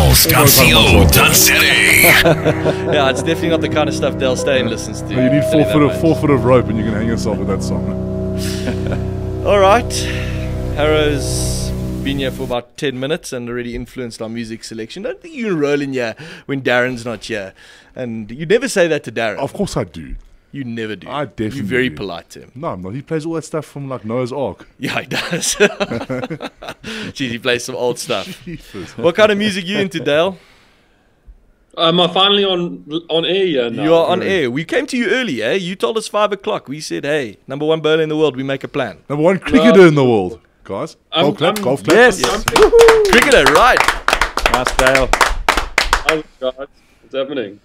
House.co.za. Yeah, it's definitely not the kind of stuff Del Steyn listens to. No, you need 4 foot of rope and you can hang yourself with that song. All right. Harrow's been here for about 10 minutes and already influenced our music selection. Don't think you roll in here when Darren's not here. And you never say that to Darren. Of course I do. You never do. I definitely You're very do. polite to him. No, I'm not. He plays all that stuff from like Noah's Ark. Yeah, he does. Jeez, he plays some old stuff. Jesus. What kind of music you into, Dale? Am I finally on air here now? You are on air. We came to you early, eh? You told us 5 o'clock. We said, hey, number 1 bowler in the world, we make a plan. Number 1 cricketer in the world, guys. Golf clap. Yes. Cricketer, right. Nice, Dale. Oh, God. What's happening?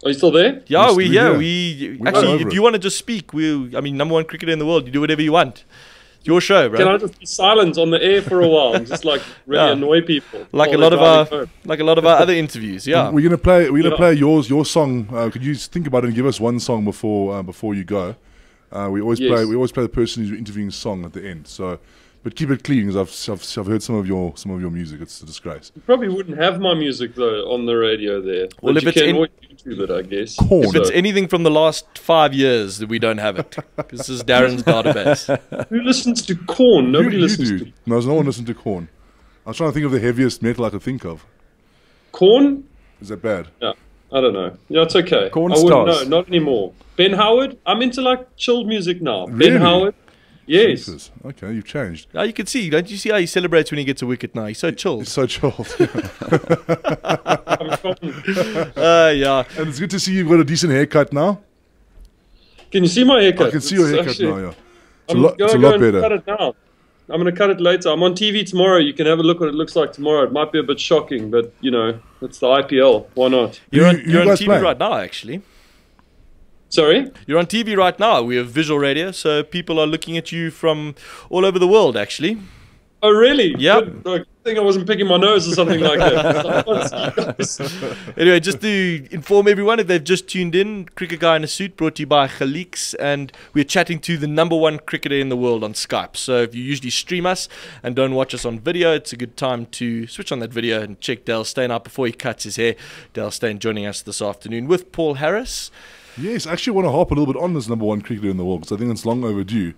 Are you still there? Yeah, we're here. We're Actually, over if it. you want to just speak, number 1 cricketer in the world, you do whatever you want. It's your show, bro. Can I just be silent on the air for a while and just like really annoy people? Like a while lot of they're our, driving home? like a lot of our other interviews. Yeah. We're gonna play your song. Could you just think about it and give us one song before you go? We always play the person who's interviewing song at the end. So, but keep it clean because I've heard some of your music. It's a disgrace. You probably wouldn't have my music though on the radio there. Well, But if you it's can always YouTube it, I guess. Corn. If it's anything from the last 5 years, that we don't have it. This is Darren's database. Who listens to Corn? Nobody you listens do. to No one listens to Corn. I was trying to think of the heaviest metal I could think of. Corn. Is that bad? Yeah, I don't know. Yeah, it's okay. Corn I wouldn't Stars. know, not anymore. Ben Howard. I'm into like chilled music now. Really? Ben Howard. Yes. Jesus. Okay, you've changed. Now you can see, don't you see how he celebrates when he gets a wicket now? He's so chilled. It's so chilled. Yeah. And it's good to see you've got a decent haircut now. Can you see my haircut? I can see your It's haircut actually- now, yeah. It's I'm a lot going to better. cut it now. I'm going to cut it later. I'm on TV tomorrow. You can have a look what it looks like tomorrow. It might be a bit shocking, but you know, it's the IPL. Why not? You're on guys TV play? right now, actually. Sorry? You're on TV right now. We have visual radio, so people are looking at you from all over the world, actually. Oh, really? Yeah. Good. I think I wasn't picking my nose or something like that. Anyway, just to inform everyone, if they've just tuned in, Cricket Guy in a Suit brought to you by Khaliques, and we're chatting to the number 1 cricketer in the world on Skype. So if you usually stream us and don't watch us on video, it's a good time to switch on that video and check Dale Steyn out before he cuts his hair. Dale Steyn joining us this afternoon with Paul Harris. Yes, I actually want to harp a little bit on this number 1 cricketer in the world because I think it's long overdue.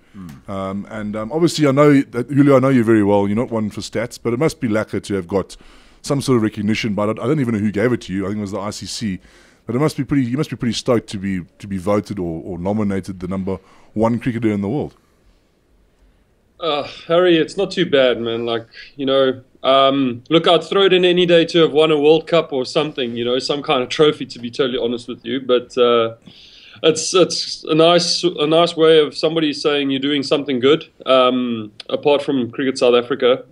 Obviously, I know that Julio, I know you very well. You're not one for stats, but it must be lacquer to have got some sort of recognition. But I don't even know who gave it to you. I think it was the ICC. But it must be pretty. You must be pretty stoked to be voted or nominated the number 1 cricketer in the world. Harry, it's not too bad, man. Like, you know, look, I'd throw it in any day to have won a World Cup or something, you know, some kind of trophy, to be totally honest with you. But it's a nice way of somebody saying you're doing something good, apart from Cricket South Africa.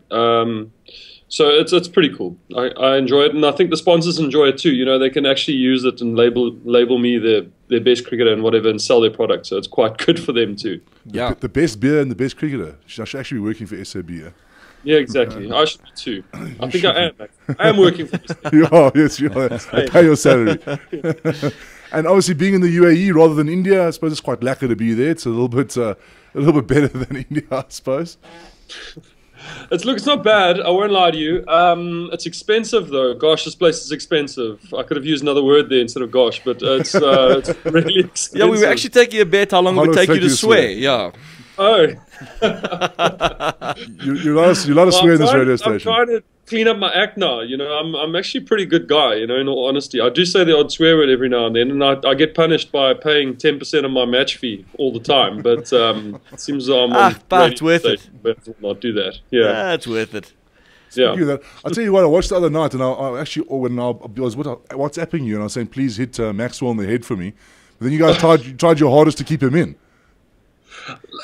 So it's pretty cool. I enjoy it, and I think the sponsors enjoy it too. You know, they can actually use it and label me their best cricketer and whatever, and sell their product. So it's quite good for them too. Yeah. The best beer and the best cricketer. I should actually be working for SAB. Yeah? Yeah, exactly. I should be too. I think I am. I am working for this. You are, yes, you are. I pay your salary. And obviously, being in the UAE rather than India, I suppose it's quite lacquer to be there. It's a little bit better than India, I suppose. It's not bad. I won't lie to you. It's expensive though. Gosh, this place is expensive. I could have used anher word there instead of gosh, but it's really expensive. Yeah, we were actually taking a bet how long it would take you to swear. Yeah. Oh. You're allowed to swear in this radio station. I'm trying to clean up my act now. You know, I'm actually a pretty good guy. You know, in all honesty, I do say the odd swear word every now and then, and I get punished by paying 10% of my match fee all the time. But it seems I'm on but it's worth it. But I will not do that. Yeah, That's worth it. yeah. Speaking of that, I'll tell you what, I watched the other night, and I actually, when I was WhatsApping you, and I was saying, please hit Maxwell on the head for me. But then you guys tried your hardest to keep him in.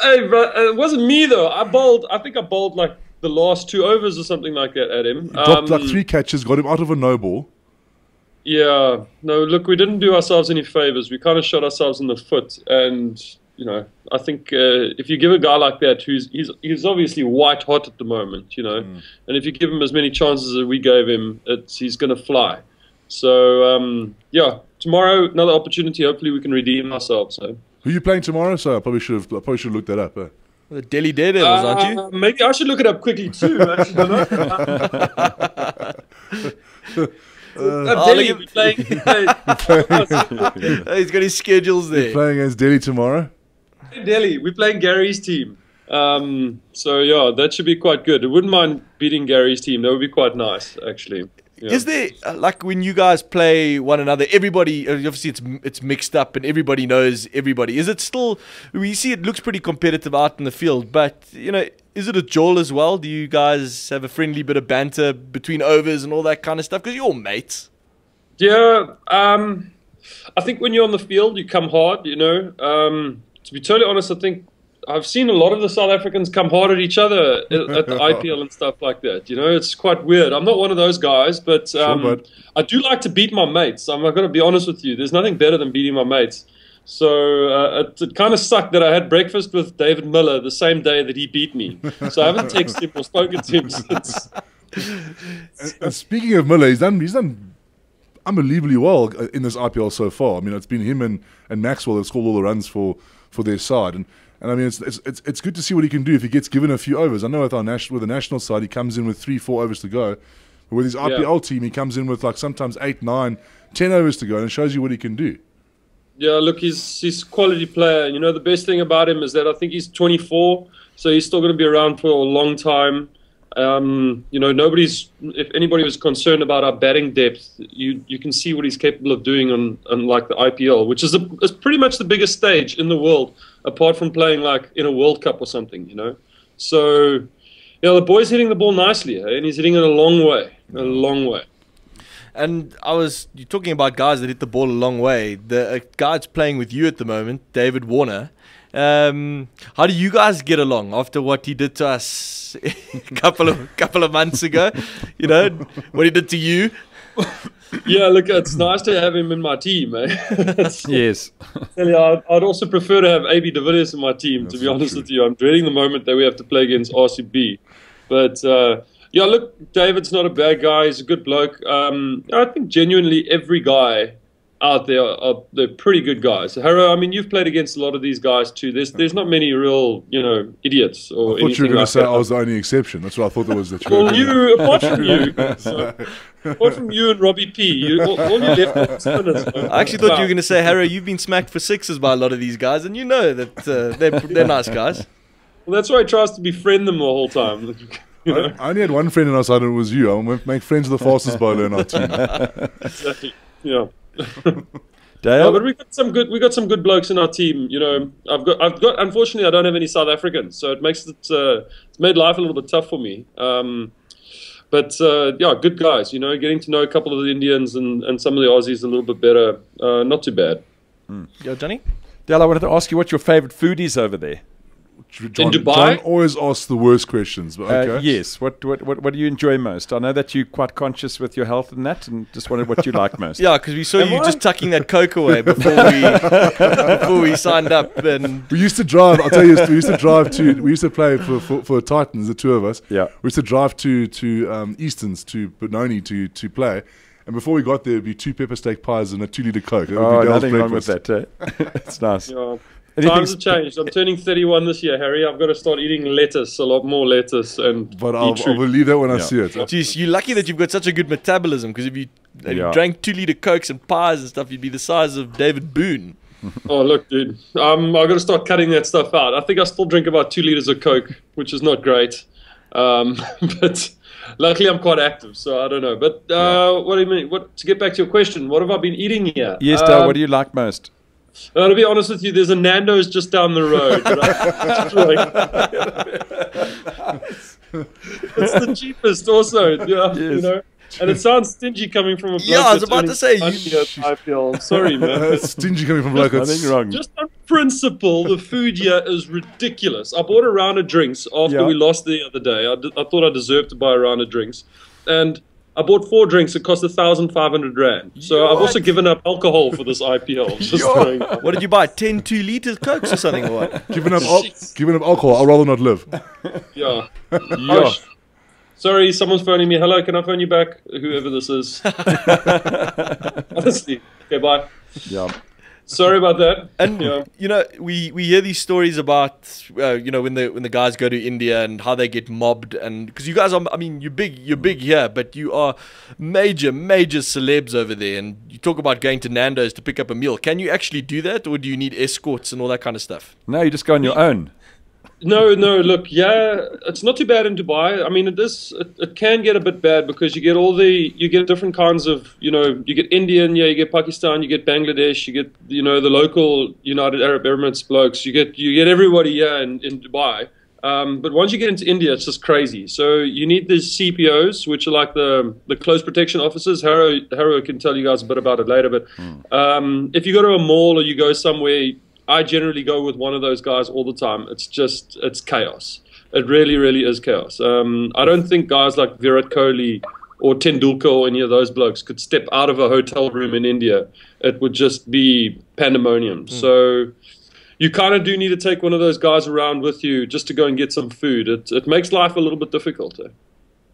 Hey, bro, it wasn't me though. I think I bowled like the last 2 overs or something like that at him. Dropped like 3 catches, got him out of a no ball. Yeah, no, look, we didn't do ourselves any favors. We kind of shot ourselves in the foot, and you know, I think if you give a guy like that, he's obviously white hot at the moment, you know, and if you give him as many chances as we gave him, he's going to fly. So yeah, tomorrow another opportunity. Hopefully, we can redeem ourselves. So. Who are you playing tomorrow? So I probably should have looked that up. The Delhi Daredevils, aren't you? Maybe I should look it up quickly too. Actually, don't know. Delhi, we playing. He's got his schedules there. Playing against Delhi tomorrow. Delhi, we're playing Gary's team. So yeah, that should be quite good. I wouldn't mind beating Gary's team. That would be quite nice, actually. Yeah. Is there like when you guys play one another, everybody obviously it's mixed up and everybody knows everybody. Is it still? We see it looks pretty competitive out in the field, but you know, is it a jaw as well? Do you guys have a friendly bit of banter between overs and all that kind of stuff? Because you're all mates. Yeah, I think when you're on the field, you come hard. You know, to be totally honest, I think I've seen a lot of the South Africans come hard at each other at the IPL and stuff like that. You know, it's quite weird. I'm not one of those guys, but I do like to beat my mates. I'm going to be honest with you. There's nothing better than beating my mates. So it kind of sucked that I had breakfast with David Miller the same day that he beat me. So I haven't texted him or spoken to him since. And speaking of Miller, he's done unbelievably well in this IPL so far. I mean, it's been him and Maxwell that scored all the runs for their side. And I mean, it's good to see what he can do if he gets given a few overs. I know with the national side, he comes in with 3-4 overs to go. But with his IPL team, he comes in with like sometimes 8, 9, 10 overs to go, and it shows you what he can do. Yeah, look, he's a quality player. You know, the best thing about him is that I think he's 24, so he's still going to be around for a long time. You know, if anybody was concerned about our batting depth, you can see what he's capable of doing on like the IPL, which is pretty much the biggest stage in the world, apart from playing like in a World Cup or something, you know. So, you know, the boy's hitting the ball nicely, and he's hitting it a long way. And you're talking about guys that hit the ball a long way. The guy that's playing with you at the moment, David Warner. How do you guys get along after what he did to us a couple of months ago? You know, what he did to you? Yeah, look, it's nice to have him in my team, eh? Yes. I'd also prefer to have AB de Villiers in my team, to be honest with you. I'm dreading the moment that we have to play against RCB. But, yeah, look, David's not a bad guy. He's a good bloke. I think genuinely every guy out there they're pretty good guys. Harrow, I mean, you've played against a lot of these guys too. There's not many real, you know, idiots or anything. I thought you were going to say I was the only exception. That's what I thought there was. Apart from you, apart from you and Robbie P, all you left are spinners. I actually thought you were going to say, Harrow, you've been smacked for sixes by a lot of these guys, and you know that they're nice guys. Well, that's why he tries to befriend them the whole time. You know? I only had one friend on our side, and it was you. I'm going to make friends with the fastest bowler in our team. Exactly. Yeah. Dale? No, but we got some good blokes in our team. You know, I've got. Unfortunately, I don't have any South Africans, so it makes it's made life a little bit tough for me. But yeah, good guys. You know, getting to know a couple of the Indians and some of the Aussies a little bit better. Not too bad. Yo, Johnny? Dale, I wanted to ask you what your favourite food is over there. John, in Dubai? John always asks the worst questions. But okay. Yes. What do you enjoy most? I know that you're quite conscious with your health and that, and just wondered what you like most. Yeah, because we saw you just tucking that coke away before we signed up. And we used to drive. I'll tell you, we used to play for Titans, the two of us. Yeah. We used to drive to Easton's to Benoni to play. And before we got there, it'd be 2 pepper steak pies and a 2-litre Coke. Nothing wrong with that. It's nice. Yeah. Times have changed. I'm turning 31 this year, Harry. I've got to start eating lettuce, a lot more lettuce, But I'll believe that when I see it. Jeez, you're lucky that you've got such a good metabolism, because if you drank 2-litre Cokes and pies and stuff, you'd be the size of David Boone. Oh, look, dude. I've got to start cutting that stuff out. I think I still drink about 2 litres of Coke, which is not great. But luckily I'm quite active, so I don't know. But what do you mean? To get back to your question, what have I been eating here? Yes, Dale, what do you like most? To be honest with you, there's a Nando's just down the road. It's the cheapest also, yeah, yes. You know. And it sounds stingy coming from a bloke. Yeah, I was about to say, I feel sorry, man. Stingy coming from a bloke. Nothing wrong. Just on principle, the food here is ridiculous. I bought a round of drinks after we lost the other day. I thought I deserved to buy a round of drinks, and I bought 4 drinks. It cost 1,500 rand. So I've also given up alcohol for this IPL. Just what did you buy? 10 2-litre Cokes or something? Or what? Giving up alcohol. I'd rather not live. Yeah. Yeah. Sorry, someone's phoning me. Hello, can I phone you back? Whoever this is. Honestly. Okay, bye. Yeah. Sorry about that. And Yeah. you know, we hear these stories about you know, when the guys go to India and how they get mobbed, and because you guys are, I mean, you're big here, but you are major celebs over there, and you talk about going to Nando's to pick up a meal. Can you actually do that, or do you need escorts and all that kind of stuff? No, you just go on your own. No, look, yeah, it's not too bad in Dubai. I mean, it can get a bit bad because you get different kinds of, you know, you get Indian, yeah, you get Pakistan, you get Bangladesh, you get, you know, the local United Arab Emirates blokes, you get everybody, yeah, in Dubai. But once you get into India, it's just crazy. So you need these CPOs, which are like the close protection officers. Harrow can tell you guys a bit about it later. But if you go to a mall or you go somewhere, I generally go with one of those guys all the time. It's chaos. It really, really is chaos. I don't think guys like Virat Kohli or Tendulkar or any of those blokes could step out of a hotel room in India. It would just be pandemonium. So you kind of do need to take one of those guys around with you just to go and get some food. It makes life a little bit difficult.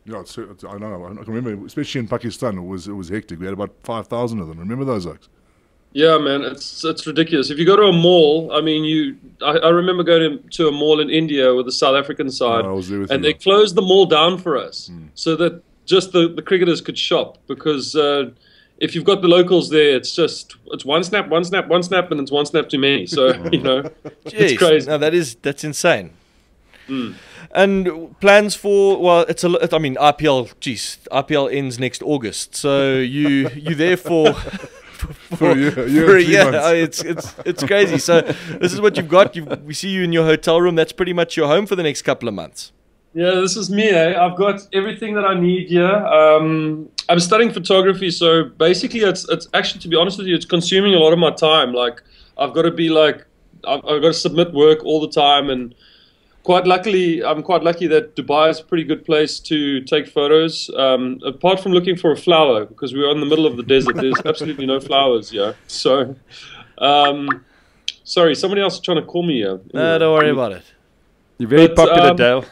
Yeah, I know. I can remember, especially in Pakistan, it was hectic. We had about 5,000 of them. Remember those, Oaks? Yeah, man, it's ridiculous. If you go to a mall, I mean, I remember going to a mall in India with the South African side, and they closed the mall down for us so that just the cricketers could shop, because if you've got the locals there, it's one snap, and it's one snap too many. So you know, it's crazy. No, that's insane. And plans for, well, I mean, IPL ends next August, so you there for. For a year. It's crazy. So this is what you've got. We see you in your hotel room. That's pretty much your home for the next couple of months. Yeah, this is me. I've got everything that I need here. I'm studying photography, so basically, it's actually, to be honest with you, it's consuming a lot of my time. Like, I've got to submit work all the time, and I'm quite lucky that Dubai is a pretty good place to take photos. Apart from looking for a flower, because we're in the middle of the desert, there's absolutely no flowers. Yeah. So, sorry, somebody else is trying to call me here. No, don't worry about it. You're very popular, Dale.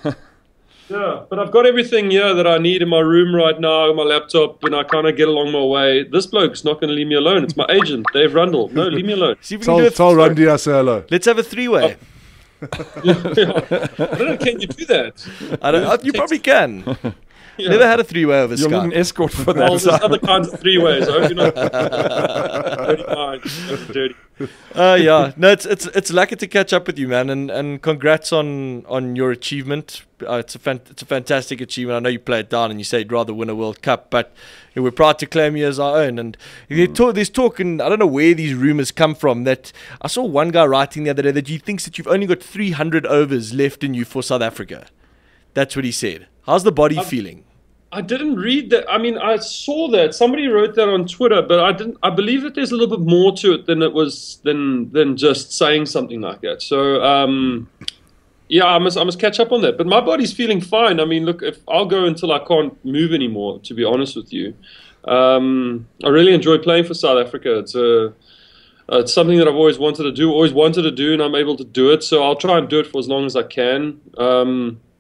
Yeah, but I've got everything here that I need in my room right now, my laptop, and I kind of get along my way. This bloke's not going to leave me alone. It's my agent, Dave Rundle. No, leave me alone. See if we can do it. Tell Randy I say hello. Let's have a three-way. I don't know, can you do that? You probably can. Yeah. Never had a three-way over You'll need Skype. an escort for that. Well, there's other kinds of three-ways. I hope you're not dirty mind. Dirty. Yeah, no, it's lucky to catch up with you, man, and congrats on your achievement. It's a fantastic achievement. I know you play it down and you say you'd rather win a World Cup, but we're proud to claim you as our own. And there's talk, and I don't know where these rumors come from, that I saw one guy writing the other day that he thinks that you've only got 300 overs left in you for South Africa. That's what he said. How's the body feeling? I didn't read that. I mean, I saw that somebody wrote that on Twitter, but I didn't. I believe that there's a little bit more to it than just saying something like that. So, yeah, I must catch up on that. But my body's feeling fine. I mean, look, if I'll go until I can't move anymore, to be honest with you. I really enjoy playing for South Africa. It's something that I've always wanted to do, and I'm able to do it. So I'll try and do it for as long as I can.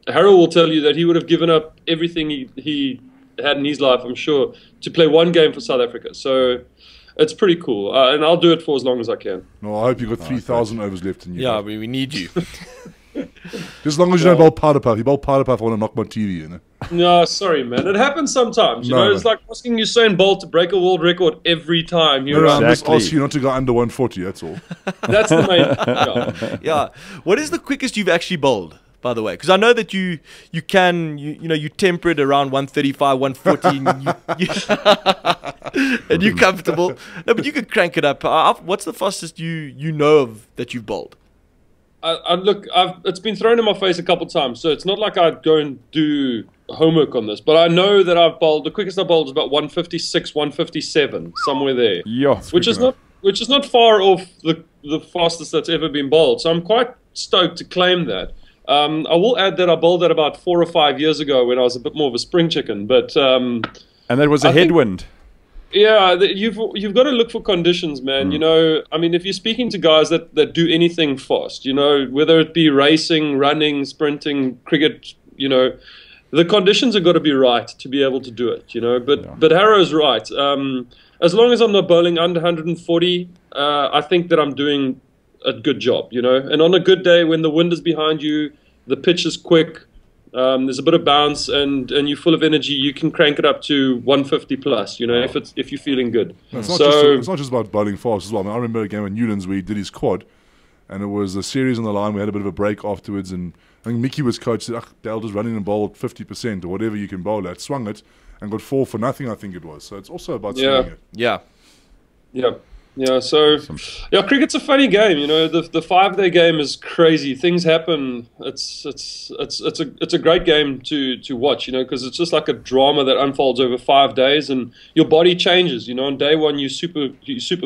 Harold will tell you that he would have given up everything he had in his life, I'm sure, to play one game for South Africa. So it's pretty cool, and I'll do it for as long as I can. No, I hope you've got 3,000 overs left in you. Yeah, we need you. Just as long as you don't bowl powder puff. You bowl powder puff, I want to knock my TV, you know. No, sorry, man. It happens sometimes. You know, it's like asking Usain Bolt to break a world record every time. I'm just asking you not to go under 140, that's all. That's the main. Yeah. What is the quickest you've actually bowled, by the way? Because I know that you temper it around 135, 140, and you're comfortable. No, but you could crank it up. What's the fastest you know of that you've bowled? Look, it's been thrown in my face a couple of times, so it's not like I'd go and do homework on this. But I know that I've bowled. The quickest I bowled is about 156, 157, somewhere there. Yeah, which is not far off the fastest that's ever been bowled. So I'm quite stoked to claim that. I will add that I bowled that about 4 or 5 years ago when I was a bit more of a spring chicken. But and that was a headwind. Yeah, you've got to look for conditions, man. You know, I mean, if you're speaking to guys that do anything fast, you know, whether it be racing, running, sprinting, cricket, you know, the conditions have got to be right to be able to do it, you know. But Harrow's right. as long as I'm not bowling under 140, I think that I'm doing a good job, you know. And on a good day, when the wind is behind you, the pitch is quick, there's a bit of bounce, and you're full of energy, you can crank it up to 150 plus, you know, if you're feeling good. It's not just about bowling fast as well. I mean, I remember a game at Newlands where he did his quad, and it was a series on the line. We had a bit of a break afterwards, and I think Mickey was coach, said, Dale, just running and bowl 50% or whatever you can bowl at, swung it, and got 4 for nothing, I think it was. So it's also about swinging it. Yeah, so yeah, cricket's a funny game, you know. The 5-day game is crazy. Things happen. It's a great game to watch, you know, because it's just like a drama that unfolds over 5 days, and your body changes. You know, on day 1 you're super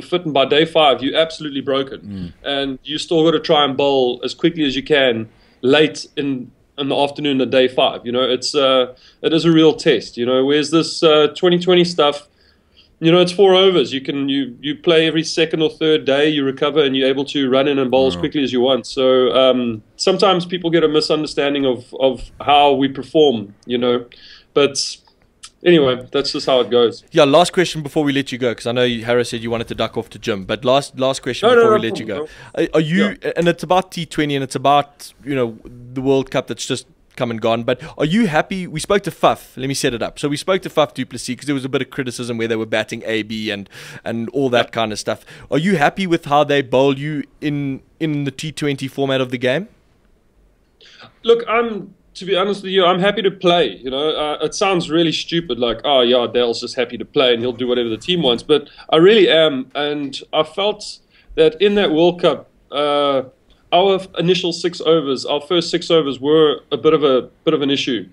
fit, and by day 5 you're absolutely broken, and you still got to try and bowl as quickly as you can late in the afternoon of day 5. You know, it is a real test. You know, whereas this 2020 stuff, you know, it's 4 overs. You play every second or third day, you recover, and you're able to run in and bowl as quickly as you want. So sometimes people get a misunderstanding of how we perform, you know. But anyway, that's just how it goes. Yeah, last question before we let you go, because I know Harris said you wanted to duck off to gym. But last question before we let you go. Are you, and it's about T20, and it's about, you know, the World Cup that's just come and gone, but are you happy? We spoke to Faf. Let me set it up. So we spoke to Faf du Plessis because there was a bit of criticism where they were batting A, B, and all that kind of stuff. Are you happy with how they bowl you in the T20 format of the game? Look, to be honest with you, I'm happy to play. You know, it sounds really stupid, like, oh yeah, Dale's just happy to play and he'll do whatever the team wants. But I really am, and I felt that in that World Cup, our initial 6 overs, our first 6 overs were a bit of an issue.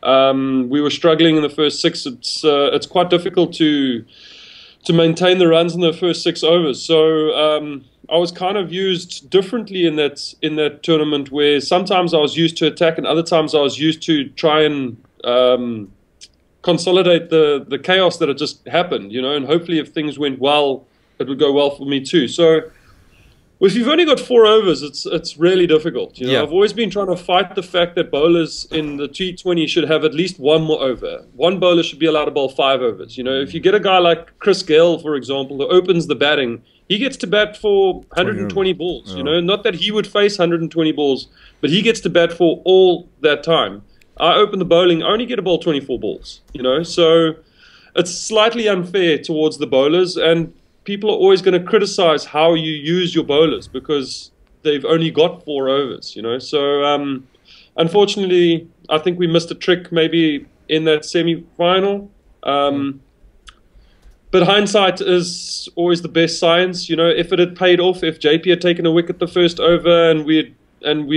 We were struggling in the first 6. It's quite difficult to maintain the runs in the first 6 overs. So I was kind of used differently in that tournament, where sometimes I was used to attack and other times I was used to try and consolidate the chaos that had just happened, you know. And hopefully, if things went well, it would go well for me too. So if you've only got 4 overs, it's really difficult. You know, I've always been trying to fight the fact that bowlers in the T20 should have at least 1 more over. One bowler should be allowed to bowl 5 overs. You know, if you get a guy like Chris Gale, for example, who opens the batting, he gets to bat for 120 balls. You know, not that he would face 120 balls, but he gets to bat for all that time. I open the bowling, I only get to bowl 24 balls. You know, so it's slightly unfair towards the bowlers, and people are always going to criticize how you use your bowlers because they've only got 4 overs, you know. So unfortunately, I think we missed a trick maybe in that semi-final. But hindsight is always the best science, you know. If it had paid off, if JP had taken a wicket the first over and we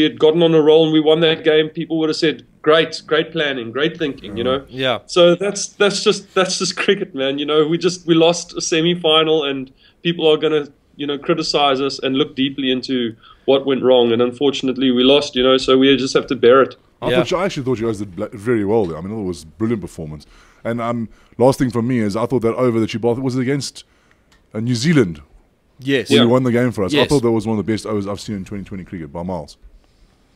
had gotten on a roll and we won that game, people would have said, great planning, great thinking, you know. Yeah. So that's just cricket, man. You know, we lost a semi-final, and people are going to, you know, criticize us and look deeply into what went wrong. And unfortunately, we lost, you know. So we just have to bear it. I actually thought you guys did very well there. I mean, it was a brilliant performance. And last thing from me is, I thought that over that you bowled, was it against New Zealand? Yes. Where you won the game for us. Yes. I thought that was one of the best overs I've seen in 2020 cricket by miles.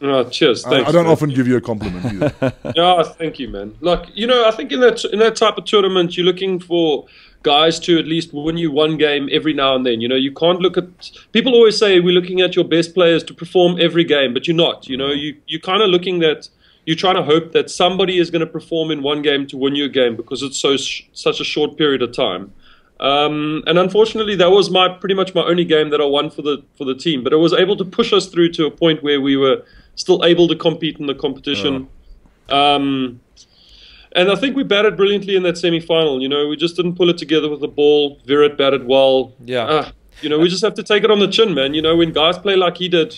Oh, cheers. Thanks, I don't often give you a compliment either. Yeah, thank you, man. Like, you know, I think in that type of tournament, you're looking for guys to at least win you 1 game every now and then. You know, you can't look at... People always say we're looking at your best players to perform every game, but you're not. You know, you're kind of looking at... You're trying to hope that somebody is going to perform in 1 game to win you a game because it's such a short period of time. And unfortunately, that was pretty much my only game that I won for the team. But it was able to push us through to a point where we were still able to compete in the competition. And I think we batted brilliantly in that semi-final. You know, we just didn't pull it together with the ball. Virat batted well. Yeah. You know, we just have to take it on the chin, man. You know, when guys play like he did,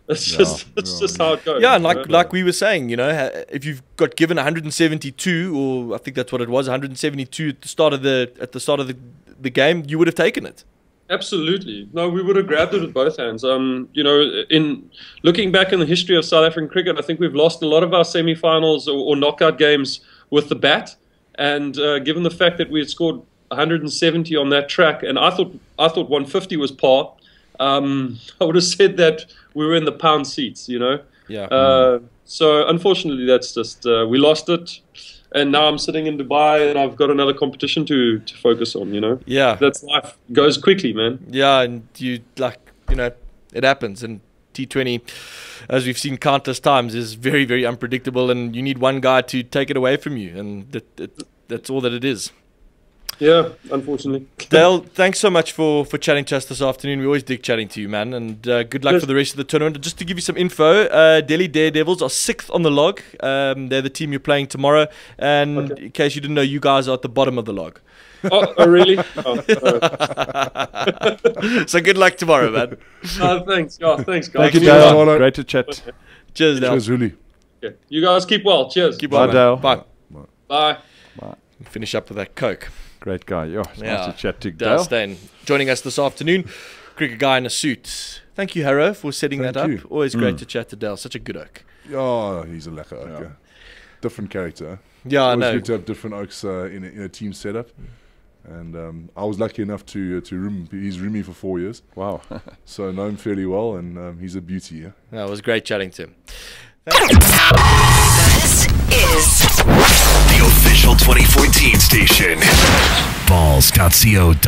it's just how it goes. Yeah, and like we were saying, you know, if you've got given 172, or I think that's what it was, 172 at the start of the game, you would have taken it. Absolutely. No, we would have grabbed it with both hands. You know, in looking back in the history of South African cricket, I think we've lost a lot of our semi-finals or knockout games with the bat. And given the fact that we had scored 170 on that track, and I thought 150 was par, I would have said that we were in the pound seats, you know. Yeah. So unfortunately, that's just we lost it, and now I'm sitting in Dubai, and I've got another competition to focus on. You know, Yeah. that's life. Goes quickly, man. Yeah, and it happens. And T20, as we've seen countless times, is very, very unpredictable, and you need one guy to take it away from you, and that's all that it is. Yeah, unfortunately. Dale, thanks so much for chatting to us this afternoon. We always dig chatting to you, man, and good luck Yes. for the rest of the tournament. Just to give you some info, Delhi Daredevils are 6th on the log. They're the team you're playing tomorrow, and Okay. in case you didn't know, you guys are at the bottom of the log. Oh, really? So good luck tomorrow, man. Thanks. Yeah, thanks, guys. Thank you, Cheers, Dale. Arlo. Great to chat. Cheers, Dale. Cheers, Huli. Okay. You guys keep well. Cheers. Keep Bye, on, man. Dale. Bye. Bye. Finish up with that Coke. Great guy. Yeah, it's Yeah. nice to chat to Dale Dale. Steyn joining us this afternoon. Cricket guy in a suit. Thank you, Harrow, for setting Thank that up. you. Always great to chat to Dale. Such a good oak. Oh, he's a lekker oak. Yeah. Different character. Yeah, I Always know. good to have different oaks in a team setup. And I was lucky enough to room. He's roomed me for 4 years, Wow. so I know him fairly well, and he's a beauty. Yeah. No, it was great chatting to him. This is The official 2014 station. Balls.co.za.